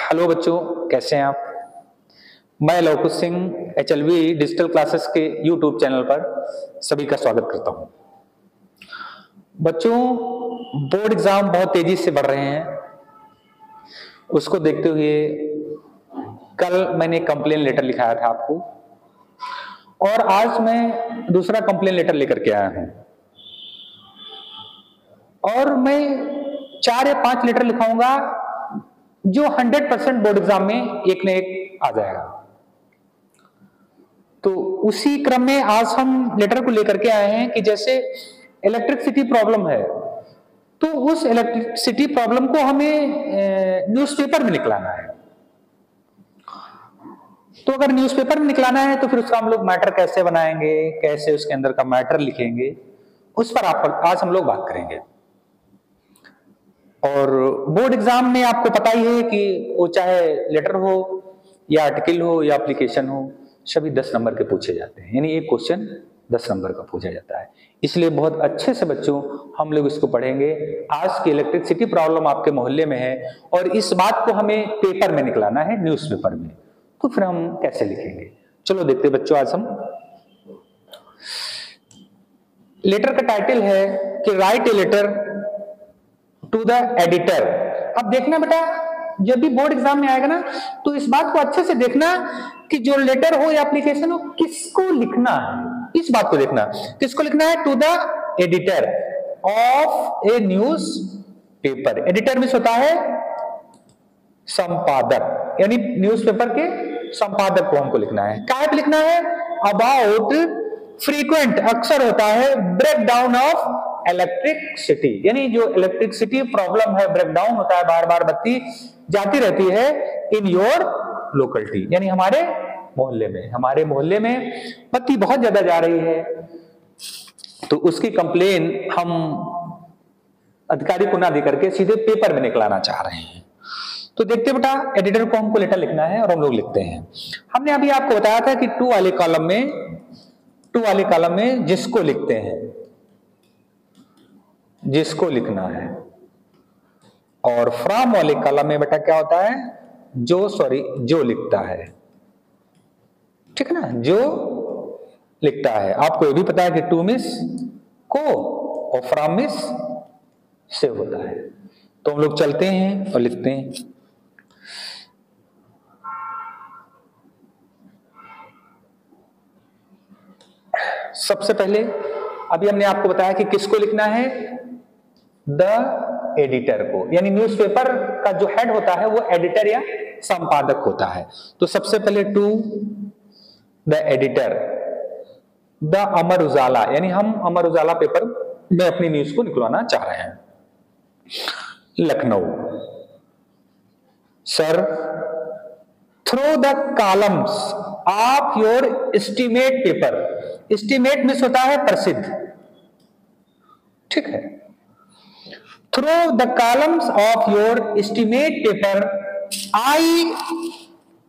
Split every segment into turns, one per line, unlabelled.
Hello बच्चों, कैसे हैं आप। मैं Lavkush Singh HLV digital classes के यूट्यूब चैनल पर सभी का स्वागत करता हूं। बच्चों, बोर्ड एग्जाम बहुत तेजी से बढ़ रहे हैं। उसको देखते हुए कल मैंने कंप्लेन लेटर लिखाया था आपको, और आज मैं दूसरा कंप्लेन लेटर लेकर के आया हूं, और मैं 4 या 5 लेटर लिखाऊंगा जो 100% बोर्ड एग्जाम में एक न एक आ जाएगा। तो उसी क्रम में आज हम लेटर को लेकर के आए हैं कि जैसे इलेक्ट्रिसिटी प्रॉब्लम है, तो उस इलेक्ट्रिसिटी प्रॉब्लम को हमें न्यूज़पेपर में निकलाना है। तो अगर न्यूज़पेपर में निकलाना है तो फिर उसका हम लोग मैटर कैसे बनाएंगे, कैसे उसके अंदर का मैटर लिखेंगे, उस पर आज हम लोग बात करेंगे। और बोर्ड एग्जाम में आपको पता ही है कि वो चाहे लेटर हो या आर्टिकल हो या एप्लीकेशन हो, सभी 10 नंबर के पूछे जाते हैं, यानी एक क्वेश्चन 10 नंबर का पूछा जाता है। इसलिए बहुत अच्छे से बच्चों हम लोग इसको पढ़ेंगे। आज की इलेक्ट्रिसिटी प्रॉब्लम आपके मोहल्ले में है और इस बात को हमें पेपर में निकलाना है, न्यूज़पेपर में, तो फिर हम कैसे लिखेंगे। चलो देखते बच्चों, आज हम लेटर का टाइटल है कि write a letter to the editor. अब देखना बेटा, जब भी बोर्ड एग्जाम में आएगा ना, तो इस बात को अच्छे से देखना कि जो लेटर हो या एप्लीकेशन हो, किसको लिखना है, इस बात को देखना। किसको लिखना है? To the editor of a newspaper. Editor में होता है संपादक, यानी न्यूज़पेपर के संपादक को हमको लिखना है। क्या लिखना है? अबाउट फ्रीक्वेंट, अक्सर होता है, ब्रेक डाउन ऑफ इलेक्ट्रिसिटी, यानी जो इलेक्ट्रिसिटी प्रॉब्लम है, ब्रेकडाउन होता है, बार बार बत्ती जाती रहती है इन योर लोकेलिटी, यानी हमारे मोहल्ले में बत्ती बहुत ज्यादा जा रही है, तो उसकी कंप्लेन हम अधिकारी को ना दे करके सीधे पेपर में निकलाना चाह रहे हैं। तो देखते बेटा, एडिटर को हमको लेटर लिखना है और हम लोग लिखते हैं। हमने अभी आपको बताया था कि टू वाले कॉलम में जिसको लिखते हैं, जिसको लिखना है, और फ्रॉम वाले कॉलम में बेटा क्या होता है? जो लिखता है, ठीक है ना, जो लिखता है। आपको ये भी पता है कि टू मिस को और फ्रॉम मिस से होता है। तो हम लोग चलते हैं और लिखते हैं। सबसे पहले अभी हमने आपको बताया कि किसको लिखना है? द एडिटर को, यानी न्यूज़पेपर का जो हेड होता है वो एडिटर या संपादक होता है। तो सबसे पहले to the editor, the Amar Ujala, यानी हम अमर उजाला पेपर में अपनी न्यूज को निकलवाना चाह रहे हैं। Lucknow, sir, through the columns of your esteemed paper. Esteemed में होता है प्रसिद्ध, ठीक है। Through the columns of your esteemed paper I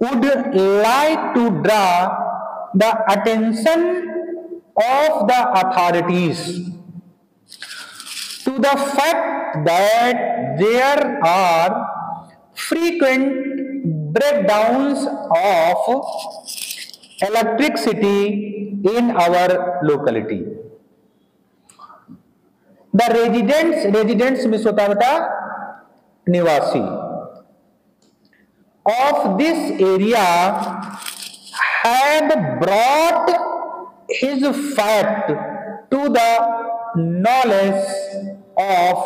would like to draw the attention of the authorities to the fact that there are frequent breakdowns of electricity in our locality. The residents में होता बेटा निवासी, of this area had brought his fact to the knowledge of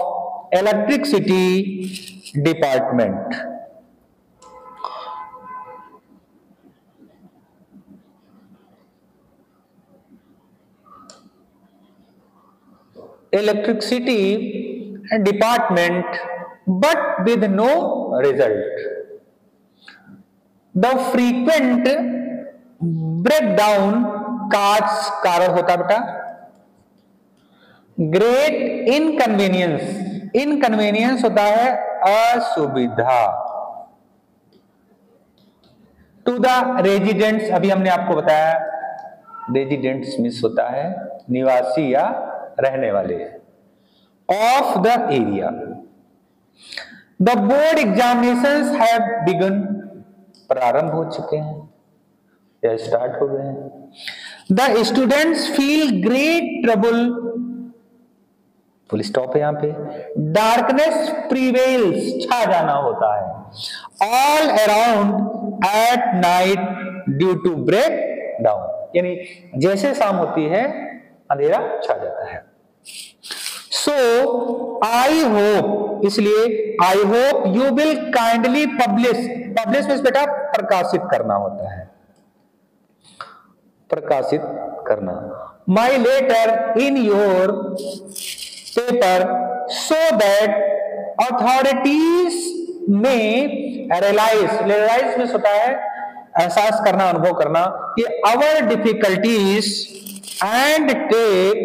electricity department. Electricity department, but with no result. The frequent breakdown cause कारण होता बेटा great inconvenience. Inconvenience होता है असुविधा। टू द रेजिडेंट्स, अभी हमने आपको बताया रेजिडेंट्स मिस होता है निवासी या रहने वाले, of the area. The board examinations have begun, प्रारंभ हो चुके हैं या स्टार्ट हो गए हैं। The students feel great trouble, full stop है यहां पे। डार्कनेस प्रीवेल्स, छा जाना होता है। All around at night due to breakdown, यानी जैसे शाम होती है अंधेरा छा जाता है। सो आई होप, इसलिए I hope you will kindly publish, publish में बेटा प्रकाशित करना होता है, प्रकाशित करना। My letter in your paper so that authorities में रियलाइज में होता है एहसास करना, अनुभव करना कि our difficulties and take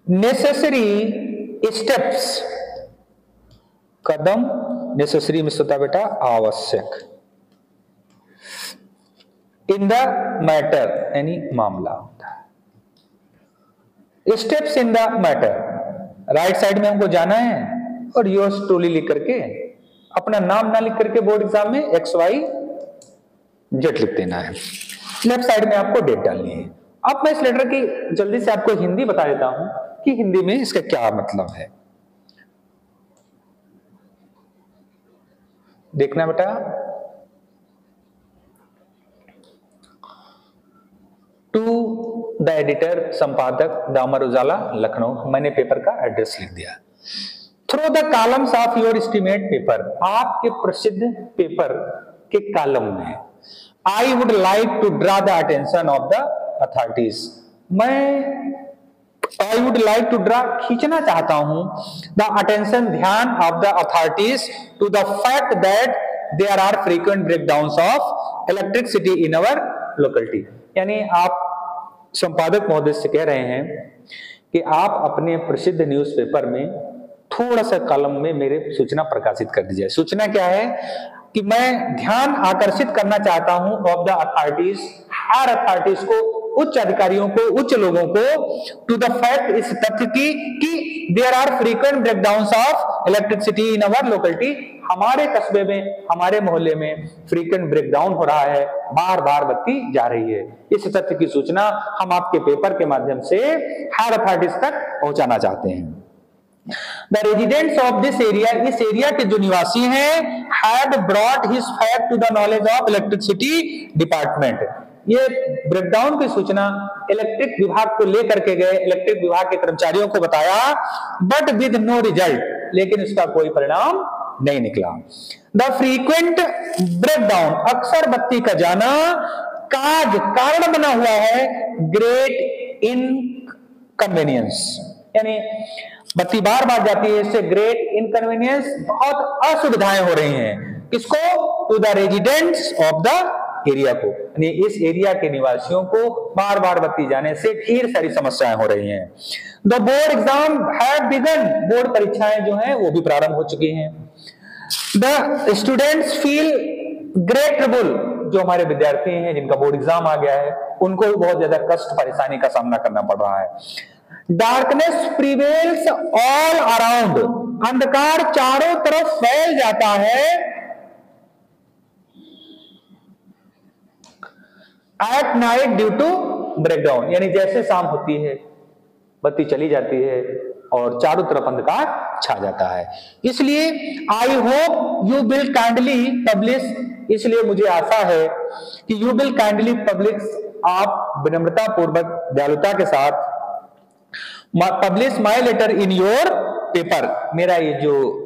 necessary steps, कदम, नेसेसरी में होता है बेटा आवश्यक, इन द मैटर यानी मामला होता है। Steps in the matter, right side में हमको जाना है और योर्स ट्रूली लिख करके, अपना नाम ना लिख करके बोर्ड एग्जाम में XYZ लिख देना है। लेफ्ट साइड में आपको डेट डालनी है। अब मैं इस लेटर की जल्दी से आपको हिंदी बता देता हूं कि हिंदी में इसका क्या मतलब है। देखना बेटा, टू द एडिटर, संपादक दामर उजाला लखनऊ, मैंने पेपर का एड्रेस लिख दिया। Through the columns of your esteemed paper, आपके प्रसिद्ध पेपर के कॉलम में, I would like to draw the attention of the authorities, मैं I would like to draw, खींचना चाहता हूं, द अटेंशन, ध्यान, of the authorities to the fact that there are frequent breakdowns of electricity in our locality. यानी आप संपादक महोदय से कह रहे हैं कि आप अपने प्रसिद्ध न्यूज़पेपर में थोड़ा सा कॉलम में मेरे सूचना प्रकाशित कर दीजिए। सूचना क्या है कि मैं ध्यान आकर्षित करना चाहता हूं of the authorities, her authorities को, उच्च अधिकारियों को, उच्च लोगों को, टू द फैक्ट, इस तथ्य की कि there are frequent breakdowns of electricity in our locality, हमारे कस्बे में, हमारे मोहल्ले में फ्रीक्वेंट ब्रेकडाउन हो रहा है, बार बार बत्ती जा रही है। इस तथ्य की सूचना हम आपके पेपर के माध्यम से हर अथॉरिटीज तक पहुंचाना चाहते हैं। The residents of this area, इस एरिया के जो निवासी हैं, had brought his fact to the knowledge of electricity department, ये ब्रेकडाउन की सूचना इलेक्ट्रिक विभाग को लेकर के गए, इलेक्ट्रिक विभाग के कर्मचारियों को बताया, बट विद नो रिजल्ट, लेकिन इसका कोई परिणाम नहीं निकला। द फ्रीक्वेंट ब्रेकडाउन, अक्सर बत्ती का जाना, काज, कारण बना हुआ है, ग्रेट इनकन्वीनियंस, यानी बत्ती बार बार जाती है, इससे ग्रेट इनकन्वीनियंस, बहुत असुविधाएं हो रही हैं। किसको? To the residents of the area को, यानी इस एरिया के निवासियों को बार बार बत्ती जाने से ढेर सारी समस्याएं हो रही हैं। The board exam have begun, board परीक्षाएं जो हैं वो भी प्रारंभ हो चुकी हैं। The students feel great trouble, जो हमारे विद्यार्थी हैं जिनका बोर्ड एग्जाम आ गया है, उनको भी बहुत ज्यादा कष्ट परेशानी का सामना करना पड़ रहा है। डार्कनेस प्रीवेल्स ऑल अराउंड, अंधकार चारों तरफ फैल जाता है। At night due to breakdown, यानी जैसे शाम होती है बत्ती चली जाती है और चारों तरफ अंधकार छा जाता है। इसलिए I hope you will kindly publish, इसलिए मुझे आशा है कि यू विल काइंडली पब्लिश, आप विनम्रता पूर्वक, दयालुता के साथ publish my letter in your paper, मेरा ये जो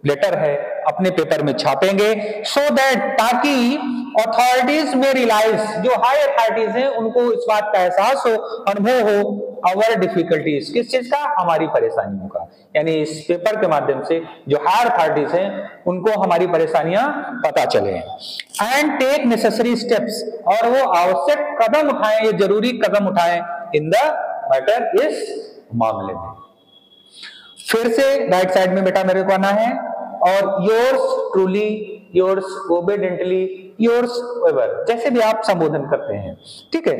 लेटर है अपने पेपर में छापेंगे, सो दैट, ताकि अथॉरिटीज में रियलाइज, जो हाई अथॉरिटीज हैं उनको इस बात का एहसास हो, अनुभव हो, अवर डिफिकल्टीज, किस चीज का? हमारी परेशानियों का, यानी इस पेपर के माध्यम से जो हायर अथॉरिटीज हैं उनको हमारी परेशानियां पता चले, एंड टेक नेसेसरी स्टेप्स, और वो आवश्यक कदम उठाएं, ये जरूरी कदम उठाएं, इन द मैटर, इस मामले में। फिर से राइट साइड में बेटा मेरे को आना है, और yours truly, yours obediently, yours ever, जैसे भी आप संबोधन करते हैं, ठीक है।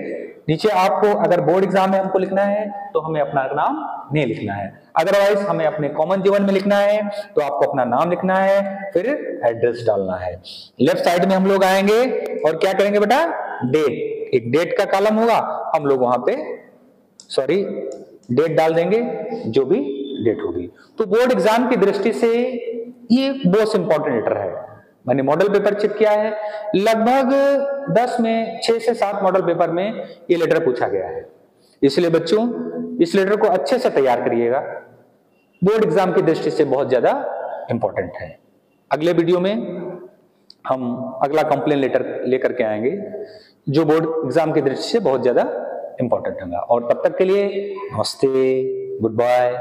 नीचे आपको अगर बोर्ड एग्जाम में हमको लिखना है तो हमें अपना नाम नहीं लिखना है, अदरवाइज हमें अपने कॉमन जीवन में लिखना है तो आपको अपना नाम लिखना है, फिर एड्रेस डालना है। लेफ्ट साइड में हम लोग आएंगे और क्या करेंगे बेटा, डेट, एक डेट का कॉलम होगा, हम लोग वहां पे डेट डाल देंगे, जो भी डेट होगी। तो बोर्ड एग्जाम की दृष्टि से ये मोस्ट इंपॉर्टेंट लेटर है। मैंने मॉडल पेपर चेक किया है, लगभग 10 में 6 से 7 मॉडल पेपर में ये लेटर पूछा गया है। इसलिए बच्चों इस लेटर को अच्छे से तैयार करिएगा, बोर्ड एग्जाम की दृष्टि से बहुत ज्यादा इंपॉर्टेंट है। अगले वीडियो में हम अगला कंप्लेन लेटर लेकर के आएंगे जो बोर्ड एग्जाम की दृष्टि से बहुत ज्यादा इंपॉर्टेंट होगा। और तब तक के लिए नमस्ते, गुड बाय।